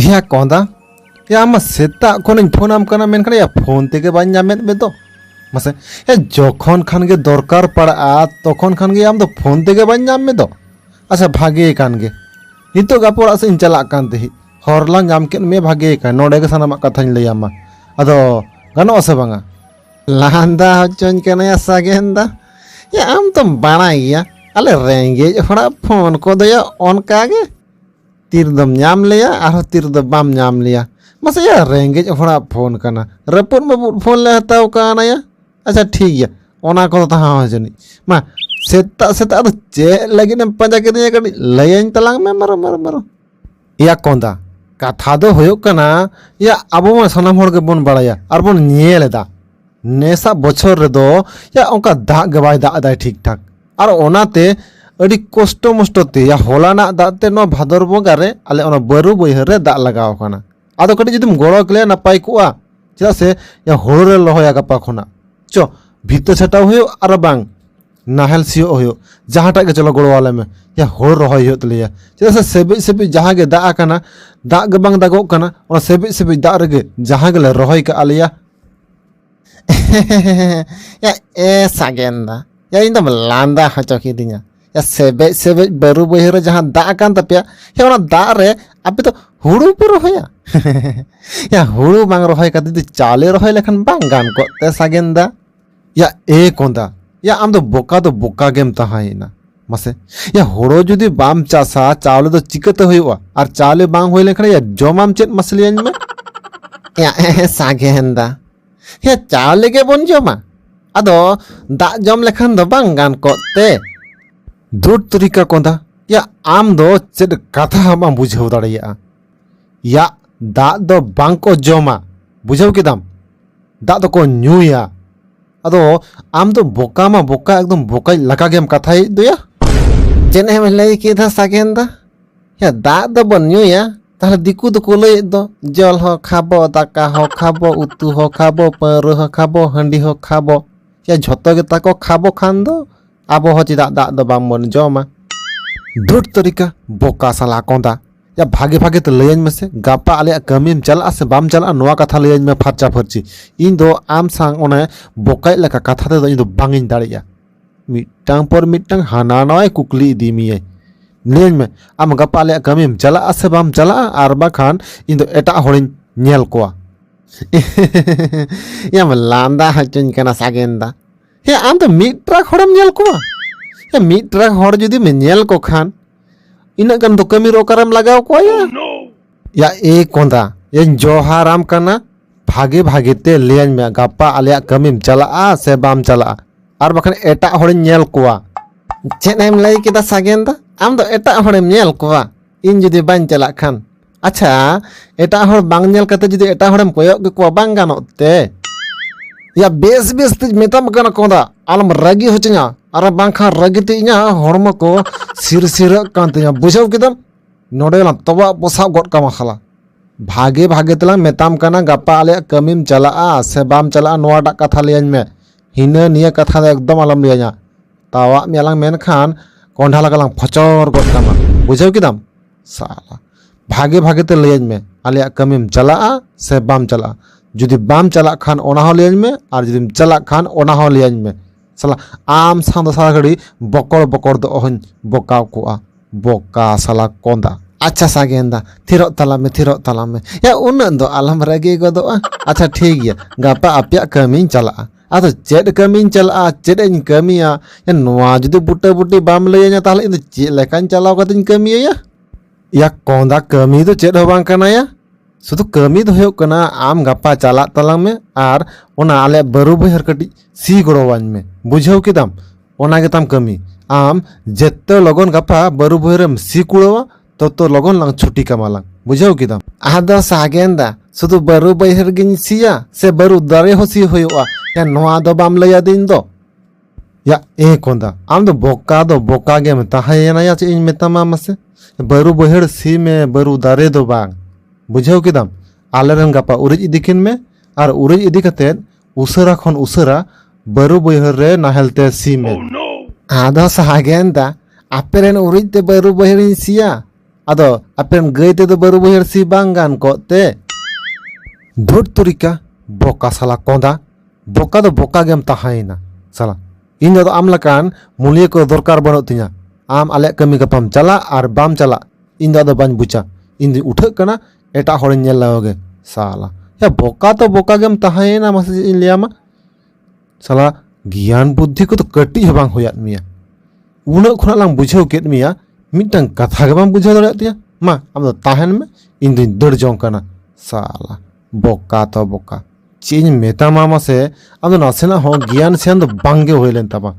या कौंदा या आम सेता खन फोन मेनखान या फोन तेगे बाñ ñaमेद में दो मसे या जखन खान गे दरकार पड़ा तखन खान गे आम दो फोन तेगे बाñ ñam में दो अच्छा भागे कान गे नितो गापे ओड़ा से चला कान तेहि हरला ñam केद मे भागे का नोडे गे सानामा कथाñ लैयामा अदो गानो से बांगा लांदा हचोñ कना सागेंदा या आम तो बाणाइया अले रेंगे हड़ा फोन को दया ऑनका गे तीर दम ñam लिया आरो तीर द बाम ñam लिया मसे या रेंगे हड़ा फोन कना रपुन मबुट फोन ले हताव काना या अच्छा ठीक है ओना को तहा जनी मा सेता सेता तो चे लगी ने पंजा के दिया कडी लयन तलांग में मरो मरो मरो या कोंदा कथा दो होयो कना या अबो मा सनाम होड़ के बोन बड़ाया आर बोन नेलेदा नेसा बछर रे दो या ओंका दाग गबाय दा दाय ठीक ठाक आर ओनाते अड़ी कष्ट मष्ट ते या होलाना दाते नो भादर बंगा रे आले ओना बरु बयहर रे दा लगाव काना आदो कटी जुदुम गोड़ो कले नापाय कुआ चेदा से या होड़ रे लहोया गपा खोना चो भीतर छटाव होयो आर बांग नाहेल सियो होयो जहांटा के चलो गोड़ो वाले में या होड़ रहोय होयो तलिया चेदा से सेबि सेबि जहां गे दा काना दा गे बांग दागो काना ओना सेबि सेबि दा रे जहां गे ले रहोय का आलिया या ए सागेंदा या इन दम लांदा हचो किदिया या सेबे सेबे बरु बहिर जहां दा कान तपिया या ओना दा रे आपे तो हुड़ू पे रहोया या हुड़ू बांग रहोय का दि चाले रहोय लेखन बांग गान को ते सागेंदा या ए कोंदा या आम तो बोका गेम तहाइना मसे या हुड़ो जुदी बाम चासा चावले तो चिकते होयुआ आर चाले बांग होय लेखन या जमाम चेत मसलियन में या सागेंदा या चावले के बन जमा अदो दा जम लेखन दो बांग गान को ते दूर तरीका कोंदा या आम दो चेद कथा हम बुझाव दाड़िया या दा दो बांग को जमा बुझाव केदाम दा दो को न्यूया अदो आम दो बोका मा बोका एकदम बोका लगा गेम कथा दोया जेने में लई केदा सागेंदा या दा दो बन न्यूया ताहले दिकु दो को लई दो जल हो खाबो दाका हो खाबो उतु हो खाबो पर हो खाबो हंडी हो खाबो या झोतो गे ताको खाबो खान दो आबो हो चिदा दा दो बाम बन जमा दूर तरीका बोका साला कोंदा या भागे भागे तो लयन में से गापा आले कमीम चला से बाम चला नोआ कथा लयन में फरचा फरची इन दो आम सांग ओने बोकाय लका कथा ते दो इन दो बांगिन दाड़िया मिटांग पर मिटांग हाना नय कुकली दिमी लयन में आम गापा आले कमीम चला से बाम चला आर बाखान इन दो एटा होड़िन नेल कोआ या लांदा हचन कना सागेंदा हे आम तो मिट ट्रक होड़म नेल कोआ या मिट ट्रक होड़ जुदी में नेल को खान इना गन तो कमी रोकारम लगाव को या ए कोंदा ये जोहाराम कना भागे भागे ते लेन में गापा आलिया कमीम चला से बाम चला आर बखन एटा होड़िन नेल कोआ चेनेम लई केदा सागेंदा आम दो एटा होड़ेम नेल कोआ इन जुदी बाñ चला खान अच्छा एटा होड़ बांग नेल कते जुदी एटा होड़ेम कोयक के कोआ बांग गानोते या बेस बेस ते मेताम कना कोंदा आलम रागी होच냐 अरे बांखा रगते इना हड़म को सिर सिर कांतिया बुझाव केदम नोडेला तवा बसा गट का मखला भागे भागे तला मेताम कना गप्पा आले कमीम चला से बाम चला नोवाटा कथा लेन में हिना निया कथा एकदम आलम लिया तावा मेलांग मेन खान कोंढा लगालांग फचर गट कामा बुझाव केदम साला भागे भागे ते लेन में आले कमीम चला से बाम चला जुदी बाम चला खान ओना हो लेन में और जुदी चला खान ओना हो लेन में साला आम सांद सारा घड़ी बकड़ बकड़ दो ओहन बोका कोआ बोका साला कोंदा अच्छा सागेंदा थिरो तला में या उन दो आलम रगे गदो अच्छा ठीक है गापा आपिया कमी चला आदो चेड कमी चला चेड इन कमिया या नोआ जुदी बुटे बुटी बाम लयया ताहले इन चे लेकान चलाव कतिन कमिया या कोंदा कमी तो चेड हो बांग कना या शुद्ध कमी तो होयो कना आम गप्पा चला तलांग में और ओना आले बरु बहर कटी सी गड़ोवान में बुझाव केदाम ओना गेताम कमी आम जेत्ते लगन गप्पा बरु बहरम सी कुड़वा तो लगन लांग छुट्टी कमालांग बुझाव केदाम आदो सागेंदा शुद्ध बरु बहर गिन सिया से बरु दारे हो सी होयोआ या नोआ दो बाम लया दिन दो या ए कोंदा आम दो बोका गे में ताहायना या चे इन मेतामा मसे बरु बहर सी में बरु दारे दो बांग बुझाव केदाम आलेरन गप्पा उरिज इदिकिन में और उरिज इदी कते उसरा खन उसरा बरु बहर रे नाहेलते सी में आदो सागेंदा आपेरेन उरिज ते बरु बहर सिया आदो अपेन गई ते तो बरु बहिर सी बांग गान कोते धुट तुरिका बोका साला कोंदा बोका दो बोका गेम ताहाइना साला इन दो आम लकान मुलिया को दरकार बनो तिया आम आले कमी गपाम चला और बाम चला इन दो बाñ बुचा इन दी उठक कना एटा होड़ नेल लाओगे साला या बोका तो बोका गेम ताहाइना मसे इन लियामा साला ज्ञान बुद्धि को तो कटी हबांग होयात मिया उना खुना लांग बुझाव केत मिया मिटंग कथा गबाम बुझाव दड़ियात तिया मा आम दो ताहन में इन दी दड़ जोंग कना साला बोका तो बोका चीज मेता मामा से आम दो नासेना हो ज्ञान से बांगे होइलेन ताबा